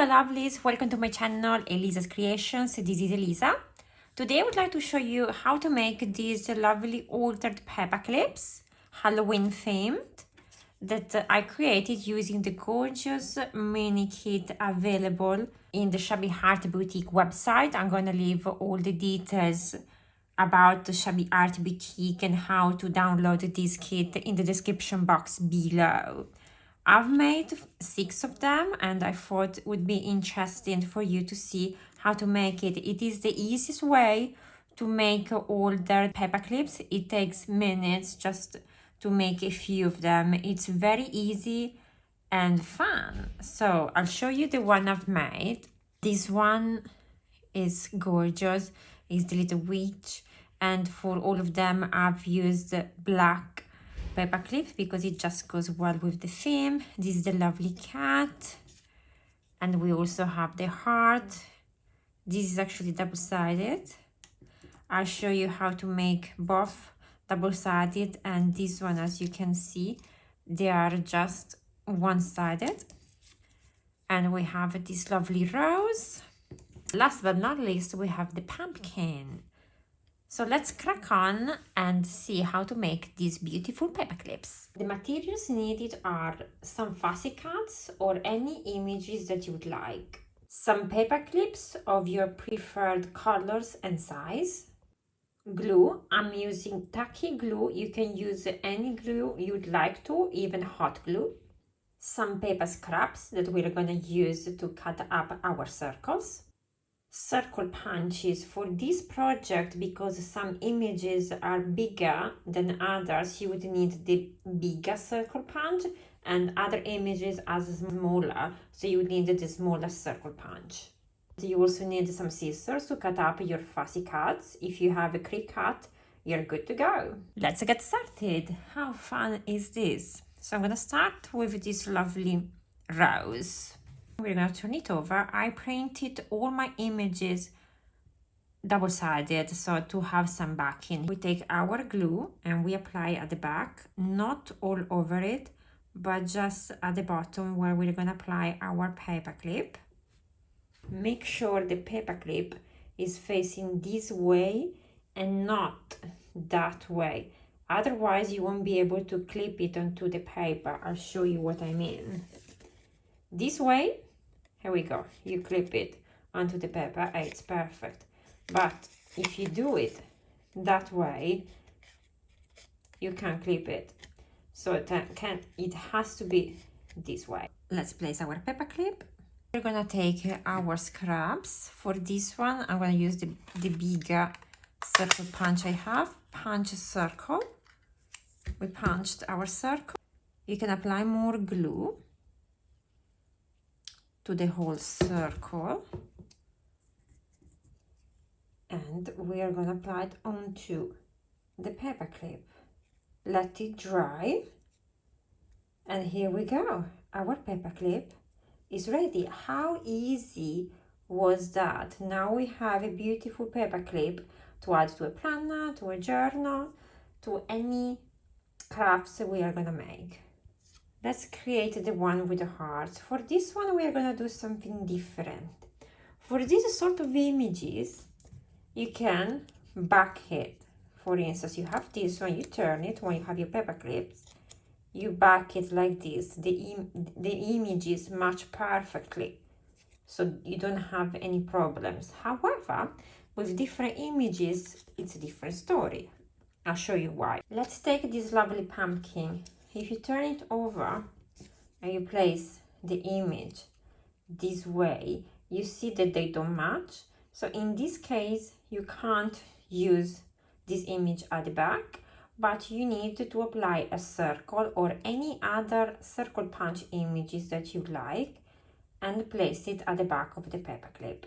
Hello lovelies, welcome to my channel Elisa's Creations. This is Elisa. Today I would like to show you how to make these lovely altered paper clips, Halloween themed, that I created using the gorgeous mini kit available in the Shabby Art Boutique website. I'm gonna leave all the details about the Shabby Art Boutique and how to download this kit in the description box below. I've made 6 of them and I thought it would be interesting for you to see how to make it. It is the easiest way to make all the paper clips. It takes minutes just to make a few of them. It's very easy and fun. So I'll show you the one I've made. This one is gorgeous. It's the little witch, and for all of them I've used black paper clips because it just goes well with the theme. This is the lovely cat, and we also have the heart. This is actually double-sided. I'll show you how to make both double-sided and this one. As you can see, they are just one-sided. And we have this lovely rose. Last but not least, we have the pumpkin. So let's crack on and see how to make these beautiful paper clips. The materials needed are some fussy cuts or any images that you would like, some paper clips of your preferred colors and size, glue. I'm using tacky glue. You can use any glue you'd like to, even hot glue, some paper scraps that we're gonna use to cut up our circles, circle punches for this project. Because some images are bigger than others, you would need the bigger circle punch, and other images are smaller, so you would need the smaller circle punch. You also need some scissors to cut up your fussy cuts. If you have a quick cut, you're good to go. Let's get started. How fun is this? So I'm gonna start with this lovely rose. We're going to turn it over. I printed all my images double-sided, so to have some backing. We take our glue and we apply at the back, not all over it, but just at the bottom where we're going to apply our paper clip. Make sure the paper clip is facing this way and not that way. Otherwise, you won't be able to clip it onto the paper. I'll show you what I mean. This way. Here we go. You clip it onto the paper and it's perfect. But if you do it that way, you can't clip it. So it has to be this way. Let's place our paper clip. We're gonna take our scraps. For this one, I'm gonna use the bigger circle punch I have. Punch a circle. We punched our circle. You can apply more glue to the whole circle, and we are going to apply it onto the paper clip. Let it dry, and here we go. Our paper clip is ready. How easy was that? Now we have a beautiful paper clip to add to a planner, to a journal, to any crafts we are going to make. Let's create the one with the hearts. For this one, we are going to do something different. For this sort of images, you can back it. For instance, you have this one, you turn it when you have your paper clips, you back it like this. The images match perfectly, so you don't have any problems. However, with different images, it's a different story. I'll show you why. Let's take this lovely pumpkin. If you turn it over and you place the image this way, you see that they don't match. So in this case, you can't use this image at the back, but you need to apply a circle or any other circle punch images that you like and place it at the back of the paper clip.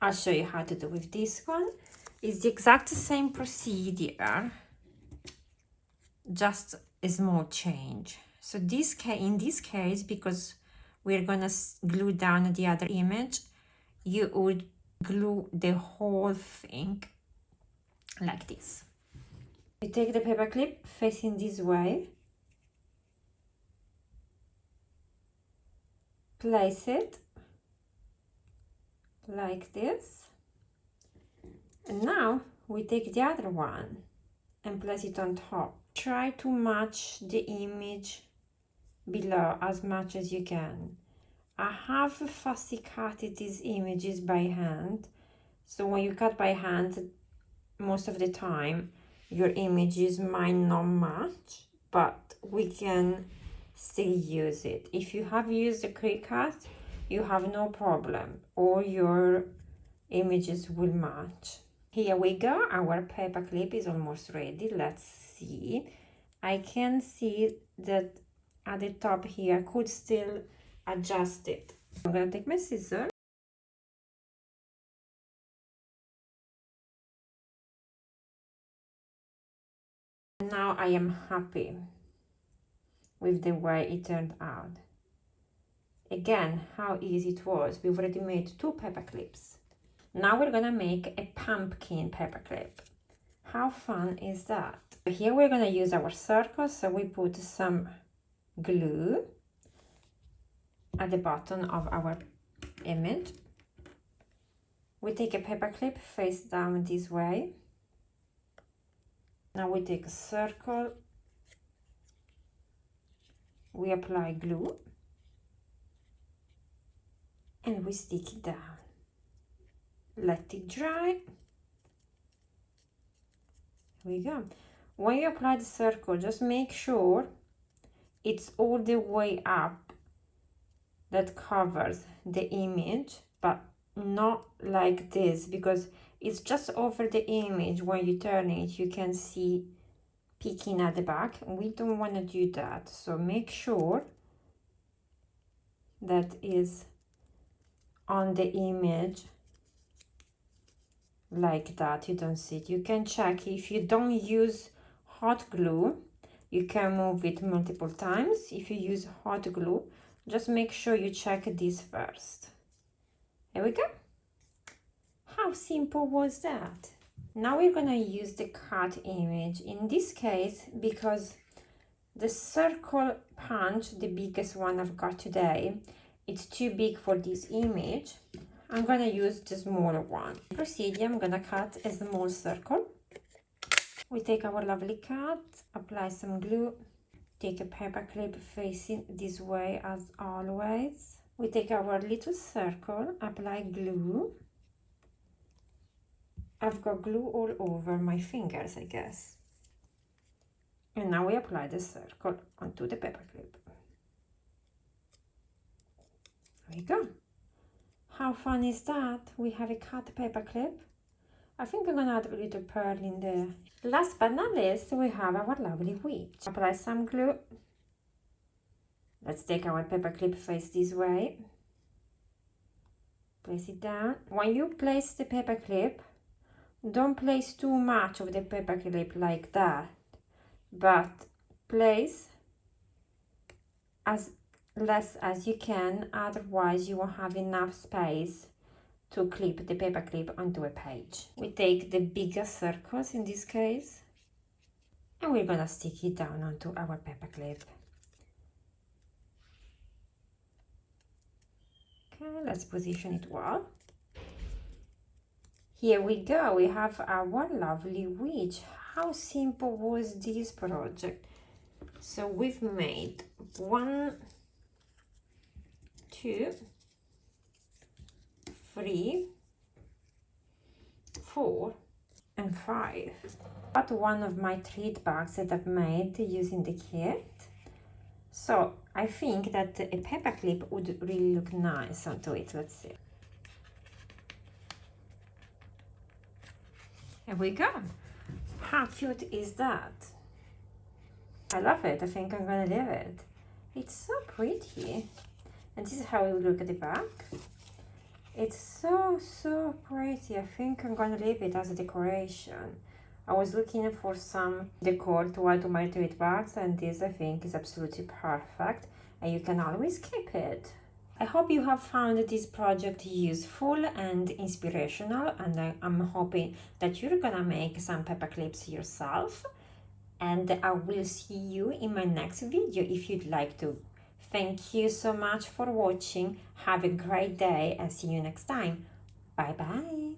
I'll show you how to do with this one. It's the exact same procedure, just a small change. So in this case, because we're gonna glue down the other image, you would glue the whole thing like this. You take the paper clip facing this way, place it like this. And now we take the other one and place it on top. Try to match the image below as much as you can. I have fussy cutted these images by hand, so when you cut by hand, most of the time your images might not match, but we can still use it. If you have used a Cricut, you have no problem, all your images will match. Here we go, our paper clip is almost ready. Let's see. I can see that at the top here I could still adjust it. I'm gonna take my scissors. Now I am happy with the way it turned out. Again, how easy it was. We've already made 2 paper clips. Now we're gonna make a pumpkin paper clip. How fun is that? Here we're gonna use our circle, so we put some glue at the bottom of our image. We take a paper clip face down this way. Now we take a circle, we apply glue, and we stick it down. Let it dry. Here we go. When you apply the circle, just make sure it's all the way up that covers the image, but not like this, because it's just over the image. When you turn it, you can see peeking at the back. We don't want to do that, so make sure that is on the image like that. You don't see it. You can check. If you don't use hot glue, you can move it multiple times. If you use hot glue, just make sure you check this first. Here we go. How simple was that? Now we're gonna use the cut image. In this case, because the circle punch, the biggest one I've got today, it's too big for this image, I'm gonna use the smaller one. Procedure, I'm gonna cut a small circle. We take our lovely cut, apply some glue, take a paper clip facing this way as always. We take our little circle, apply glue. I've got glue all over my fingers, I guess. And now we apply the circle onto the paper clip. There we go. How fun is that? We have a cut paper clip. I think I'm gonna add a little pearl in there. Last but not least, we have our lovely witch. Apply some glue. Let's take our paper clip face this way. Place it down. When you place the paper clip, don't place too much of the paper clip like that, but place as less as you can, otherwise you won't have enough space to clip the paper clip onto a page. We take the bigger circles in this case, and we're gonna stick it down onto our paper clip. Okay, let's position it well. Here we go, we have our lovely witch. How simple was this project? So we've made 1, 2, 3, 4, and 5. But one of my treat bags that I've made using the kit. So I think that a paper clip would really look nice onto it. Let's see. Here we go. How cute is that? I love it. I think I'm gonna leave it. It's so pretty. And this is how it will look at the back. It's so pretty. I think I'm gonna leave it as a decoration. I was looking for some decor to add to my treat bags, and this I think is absolutely perfect, and you can always keep it. I hope you have found this project useful and inspirational, and I'm hoping that you're gonna make some paper clips yourself, and I will see you in my next video if you'd like to. Thank you so much for watching. Have a great day and see you next time. Bye bye.